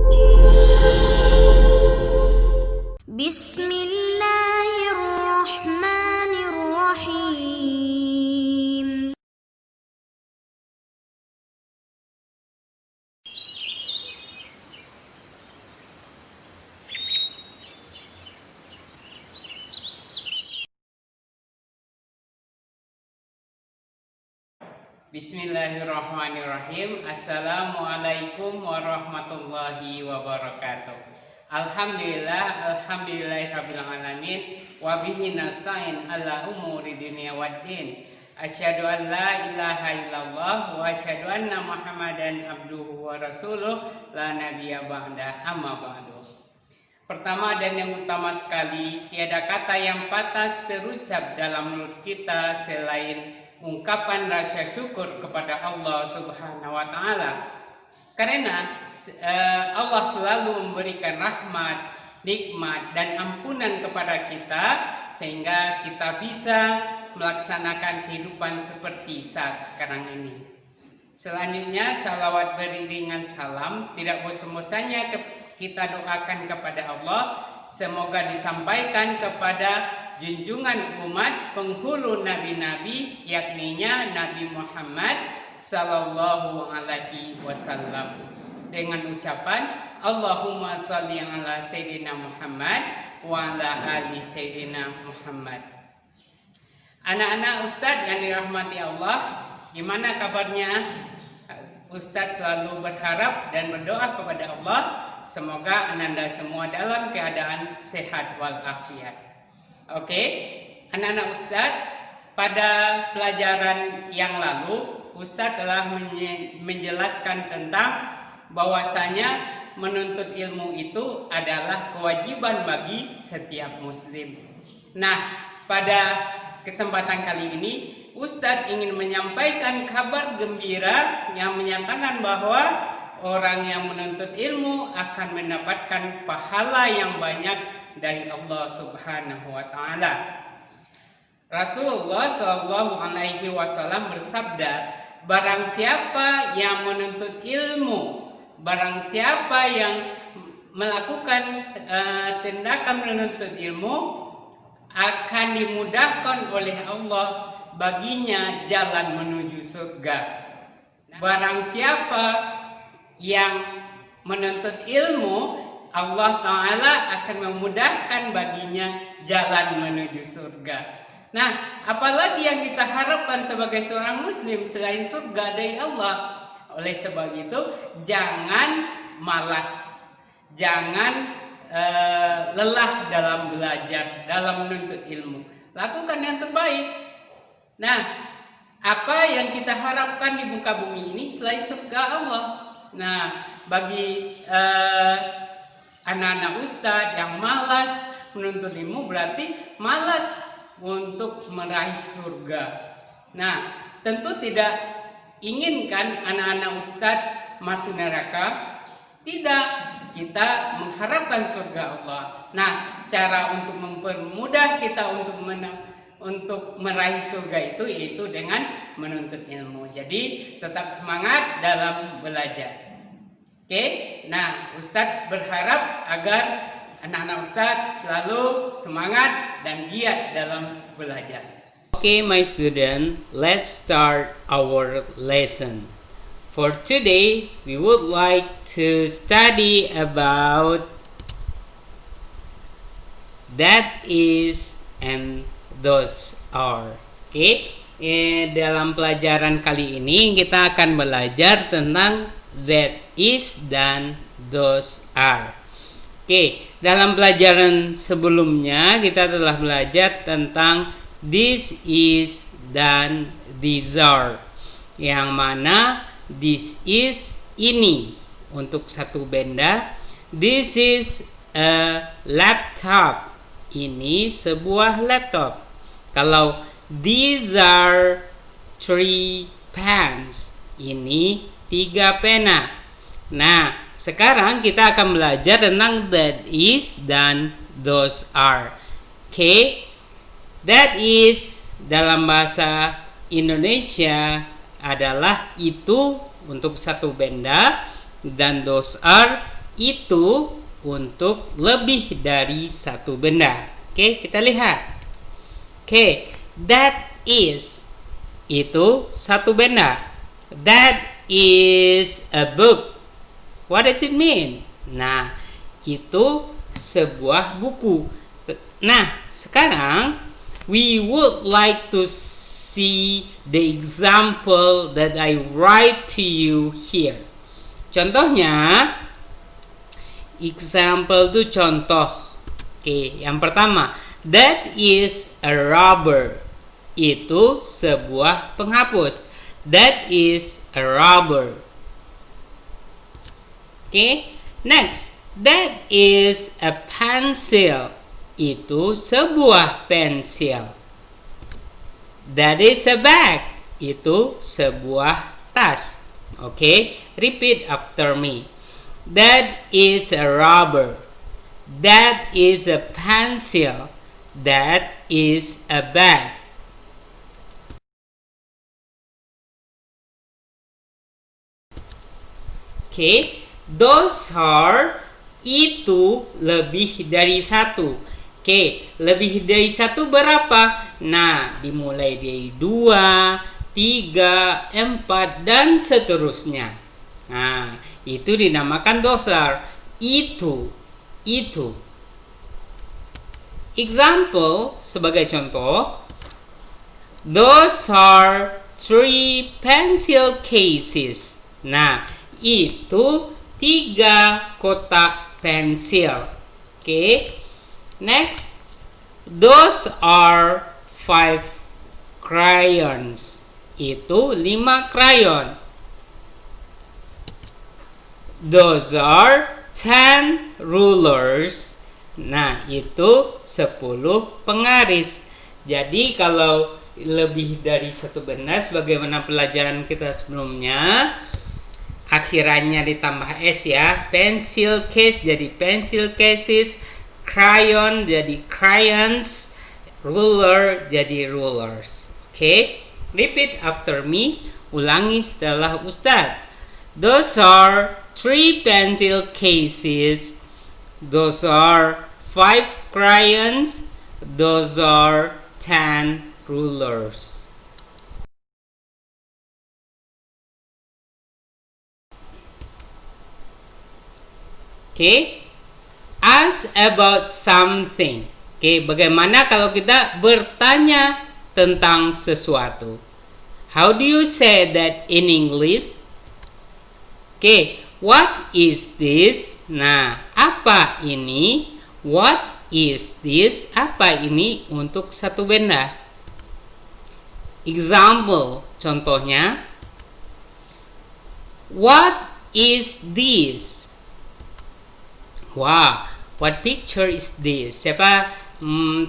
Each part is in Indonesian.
Bismillahirrahmanirrahim. Bismillahirrahmanirrahim. Assalamualaikum warahmatullahi wabarakatuh. Alhamdulillahirabbil alamin wa bihi nasta'in ala umuri dunya waddin. Asyhadu an la ilaha illallah wa asyhadu anna Muhammadan abduhu wa rasuluh la nabiyya ba'da, amma ba'du. Pertama dan yang utama sekali, tiada kata yang pantas terucap dalam mulut kita selain ungkapan rasa syukur kepada Allah Subhanahu wa taala. Karena Allah selalu memberikan rahmat, nikmat dan ampunan kepada kita sehingga kita bisa melaksanakan kehidupan seperti saat sekarang ini. Selanjutnya salawat beriringan salam tidak bosan-bosannya kita doakan kepada Allah, semoga disampaikan kepada junjungan umat penghulu nabi-nabi, yakninya Nabi Muhammad sallallahu alaihi wasallam, dengan ucapan Allahumma shalli ala sayyidina Muhammad wa ala ali sayyidina Muhammad. Anak-anak Ustadz yang dirahmati Allah, gimana kabarnya? Ustadz selalu berharap dan berdoa kepada Allah semoga Ananda semua dalam keadaan sehat walafiat. Oke, anak-anak Ustadz, pada pelajaran yang lalu Ustadz telah menjelaskan tentang bahwasanya menuntut ilmu itu adalah kewajiban bagi setiap muslim. Nah, pada kesempatan kali ini Ustadz ingin menyampaikan kabar gembira yang menyatakan bahwa orang yang menuntut ilmu akan mendapatkan pahala yang banyak dari Allah Subhanahu wa taala. Rasulullah Shallallahu alaihi wasallam bersabda, barang siapa yang menuntut ilmu, barang siapa yang melakukan tindakan menuntut ilmu, akan dimudahkan oleh Allah baginya jalan menuju surga. Barang siapa yang menuntut ilmu, Allah Ta'ala akan memudahkan baginya jalan menuju surga. Nah, apalagi yang kita harapkan sebagai seorang muslim selain surga dari Allah? Oleh sebab itu, jangan malas, jangan lelah dalam belajar, dalam menuntut ilmu. Lakukan yang terbaik. Nah, apa yang kita harapkan di muka bumi ini selain surga Allah? Nah, bagi anak-anak Ustadz yang malas menuntut ilmu berarti malas untuk meraih surga. Nah, tentu tidak inginkan anak-anak Ustadz masuk neraka? Tidak, kita mengharapkan surga Allah. Nah, cara untuk mempermudah kita untuk meraih surga itu yaitu dengan menuntut ilmu. Jadi tetap semangat dalam belajar. Oke, nah Ustadz berharap agar anak-anak Ustadz selalu semangat dan giat dalam belajar. Okay, my student, let's start our lesson. For today, we would like to study about that is and those are. Okay, dalam pelajaran kali ini kita akan belajar tentang that is dan those are. Okay, dalam pelajaran sebelumnya kita telah belajar tentang this is dan these are, yang mana this is ini untuk satu benda, this is a laptop, ini sebuah laptop. Kalau these are three pens, ini 3 pena. Nah, sekarang kita akan belajar tentang that is dan those are. Okay, that is dalam bahasa Indonesia adalah itu untuk satu benda, dan those are itu untuk lebih dari satu benda. Oke, kita lihat. Oke, that is itu satu benda. That is a book. What does it mean? Nah, itu sebuah buku. Nah, sekarang we would like to see the example that I write to you here. Contohnya, example itu contoh. Oke, yang pertama, that is a rubber. Itu sebuah penghapus. That is a rubber. Okay, next, that is a pencil. Itu sebuah pensil. That is a bag. Itu sebuah tas. Okay, repeat after me. That is a rubber. That is a pencil. That is a bag. Okay, those are itu lebih dari satu. Oke, lebih dari satu berapa? Nah, dimulai dari 2, 3, 4, dan seterusnya. Nah, itu dinamakan those are. Itu. Example, sebagai contoh, those are 3 pencil cases. Nah, itu 3 kotak pensil. Oke. Next, those are 5 crayons. Itu 5 crayon. Those are 10 rulers. Nah, itu 10 penggaris. Jadi kalau lebih dari satu benda, sebagaimana pelajaran kita sebelumnya, akhirannya ditambah S ya. Pencil case jadi pencil cases, crayon jadi crayons, ruler jadi rulers. Oke, repeat after me. Ulangi setelah Ustadz. Those are 3 pencil cases. Those are 5 crayons. Those are 10 rulers. Oke, ask about something. Oke, bagaimana kalau kita bertanya tentang sesuatu? How do you say that in English? Oke, what is this? Nah, apa ini? What is this? Apa ini untuk satu benda? Example, contohnya, what is this? Wah, what picture is this? Siapa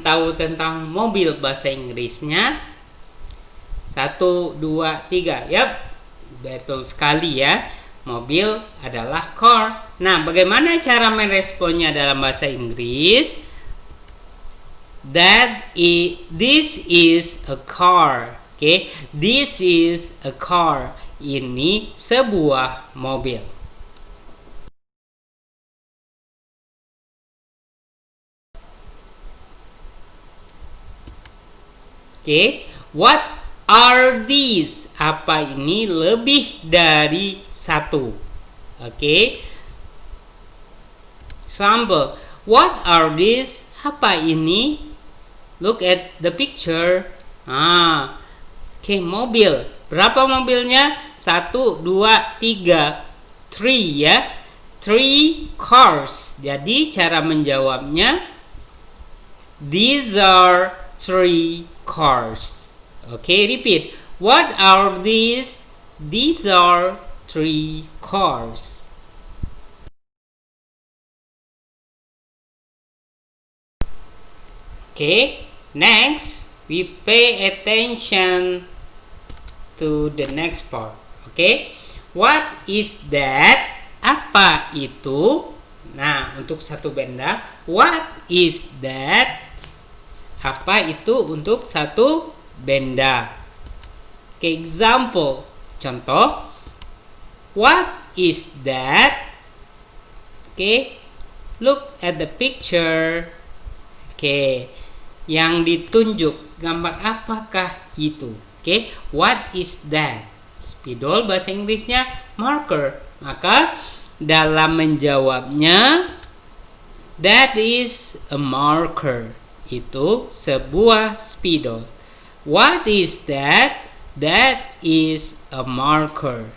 tahu tentang mobil bahasa Inggrisnya? 1, 2, 3. Yap, betul sekali ya. Mobil adalah car. Nah, bagaimana cara meresponnya dalam bahasa Inggris? This is a car. Okay, this is a car. Ini sebuah mobil. Oke, what are these? Apa ini lebih dari satu? Oke. Example, what are these? Apa ini? Look at the picture. Oke, mobil. Berapa mobilnya? 1, 2, 3. 3 ya. 3 cars. Jadi cara menjawabnya, these are 3 cars. Okay, repeat. What are these? These are 3 cars. Okay, next we pay attention to the next part. Okay, what is that? Apa itu? Nah, untuk satu benda, what is that? Apa itu untuk satu benda? Oke, example, contoh, what is that? Oke, look at the picture. Oke, yang ditunjuk gambar apakah itu? Oke, what is that? Spidol bahasa Inggrisnya marker. Maka dalam menjawabnya, that is a marker. Itu sebuah spidol. What is that? That is a marker.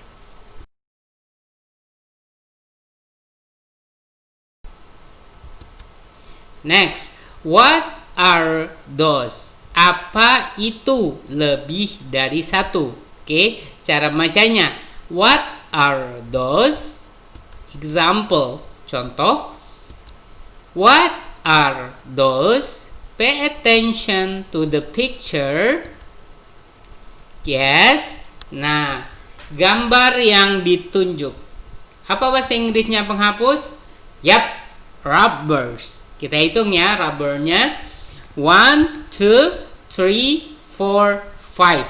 Next, what are those? Apa itu lebih dari satu? Oke, cara bacanya. What are those? Example, contoh. What are those? Pay attention to the picture. Yes. Nah, gambar yang ditunjuk. Apa bahasa Inggrisnya penghapus? Yap, rubbers. Kita hitung ya rubbernya. 1, 2, 3, 4, 5.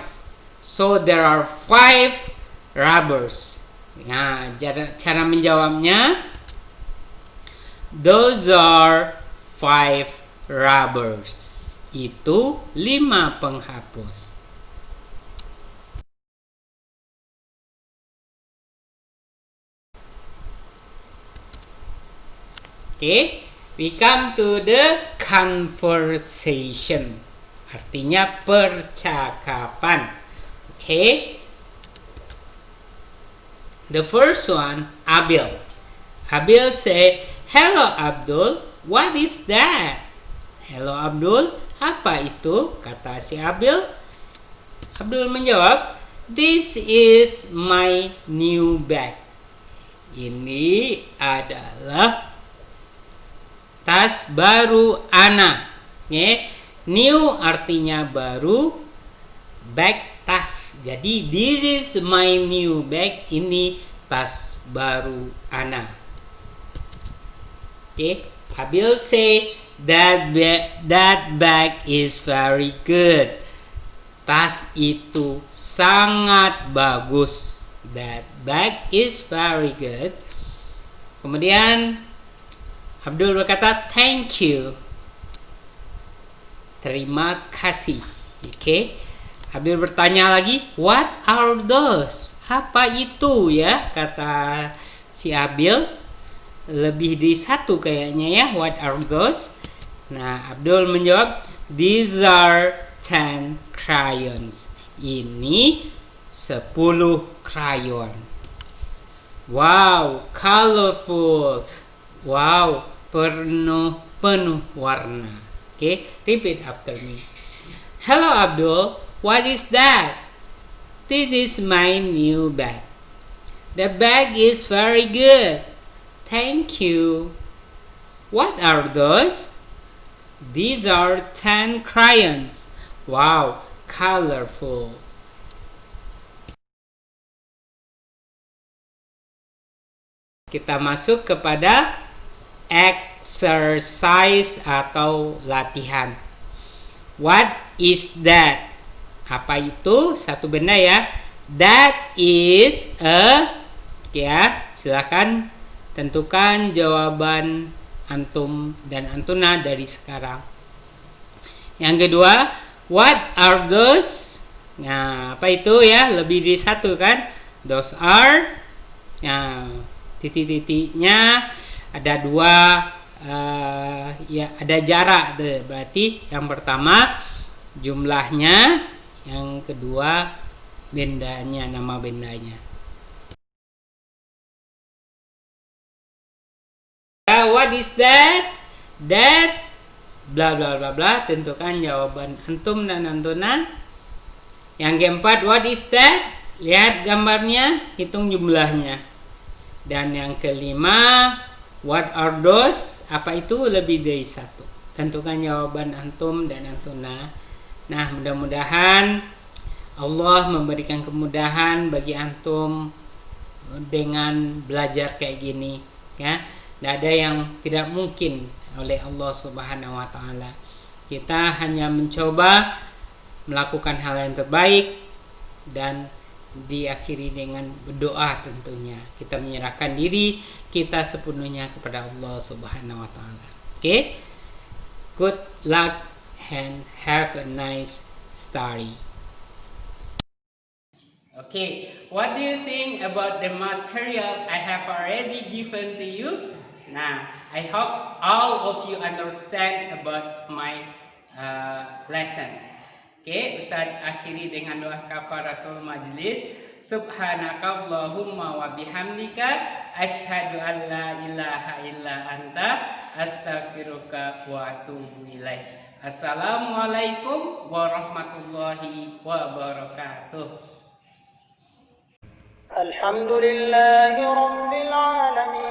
So there are 5 rubbers. Nah, cara menjawabnya, those are 5 rubbers. Itu 5 penghapus. Oke, we come to the conversation. Artinya percakapan. Oke. The first one, Abil. Abil say, "Hello Abdul, what is that?" Hello Abdul, apa itu? Kata si Abil. Abdul menjawab, "This is my new bag." Ini adalah tas baru Ana. New artinya baru, bag tas. Jadi this is my new bag. Ini tas baru Ana. Abil say that bag is very good. Tas itu sangat bagus. That bag is very good. Kemudian Abdul berkata, "Thank you." Terima kasih. Oke. Abdul bertanya lagi, "What are those?" Apa itu ya? Kata si Abil. Lebih dari satu kayaknya ya. What are those? Nah, Abdul menjawab, "These are 10 crayons." Ini 10 krayon. Wow, colorful. Wow, penuh warna. Oke, repeat after me. Hello Abdul, what is that? This is my new bag. The bag is very good. Thank you. What are those? These are 10 crayons. Wow, colorful. Kita masuk kepada exercise atau latihan. What is that? Apa itu? Satu benda ya. That is a, ya, silakan tentukan jawaban antum dan antuna dari sekarang. Yang kedua, what are those? Nah, apa itu ya? Lebih dari satu kan? Those are, nah, titik-titiknya ada dua, ya ada jarak deh. Berarti yang pertama jumlahnya, yang kedua bendanya, nama bendanya. What is that? That bla bla bla bla. Tentukan jawaban antum dan antuna. Yang keempat, what is that? Lihat gambarnya, hitung jumlahnya. Dan yang kelima, what are those? Apa itu? Lebih dari satu. Tentukan jawaban antum dan antuna. Nah, mudah-mudahan Allah memberikan kemudahan bagi antum dengan belajar kayak gini, ya. Tidak ada yang tidak mungkin oleh Allah Subhanahu wa taala. Kita hanya mencoba melakukan hal yang terbaik dan diakhiri dengan berdoa tentunya. Kita menyerahkan diri kita sepenuhnya kepada Allah Subhanahu wa taala. Okay? Good luck and have a nice study. Okay, what do you think about the material I have already given to you? Nah, I hope all of you understand about my lesson. Oke, Ustaz akhiri dengan doa kafaratul majlis. Subhanakallahumma wa bihamdika asyhadu an la ilaha illa anta astaghfiruka wa atubu ilaik. Assalamualaikum warahmatullahi wabarakatuh. Alhamdulillahi rabbil alamin.